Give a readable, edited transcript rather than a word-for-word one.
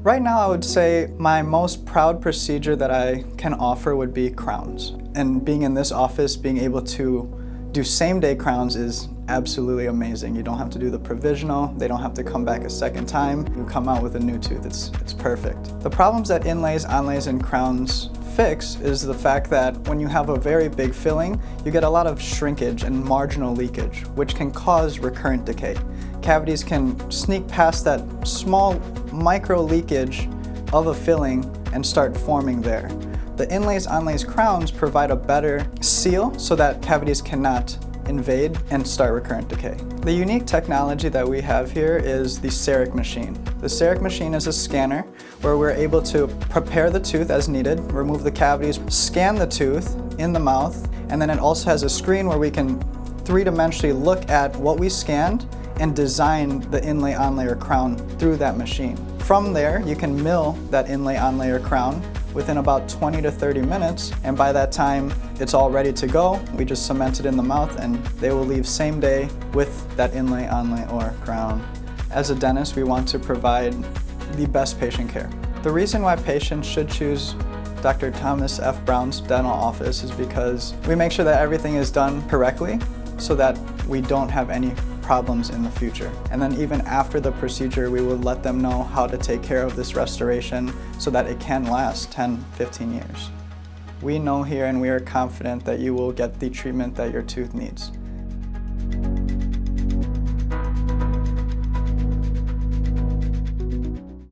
Right now, I would say my most proud procedure that I can offer would be crowns. And being in this office, being able to do same-day crowns is absolutely amazing. You don't have to do the provisional, they don't have to come back a second time. You come out with a new tooth, it's perfect. The problems that inlays, onlays, and crowns fix is the fact that when you have a very big filling, you get a lot of shrinkage and marginal leakage, which can cause recurrent decay. Cavities can sneak past that small micro leakage of a filling and start forming there. The inlays, onlays, crowns provide a better seal so that cavities cannot invade and start recurrent decay. The unique technology that we have here is the CEREC machine. The CEREC machine is a scanner where we're able to prepare the tooth as needed, remove the cavities, scan the tooth in the mouth, and then it also has a screen where we can three-dimensionally look at what we scanned and design the inlay, onlay, or crown through that machine. From there, you can mill that inlay, onlay, or crown within about 20 to 30 minutes, and by that time, it's all ready to go. We just cement it in the mouth and they will leave same day with that inlay, onlay, or crown. As a dentist, we want to provide the best patient care. The reason why patients should choose Dr. Thomas F. Brown's dental office is because we make sure that everything is done correctly so that we don't have any problems in the future. And then even after the procedure, we will let them know how to take care of this restoration so that it can last 10, 15 years. We know here and we are confident that you will get the treatment that your tooth needs.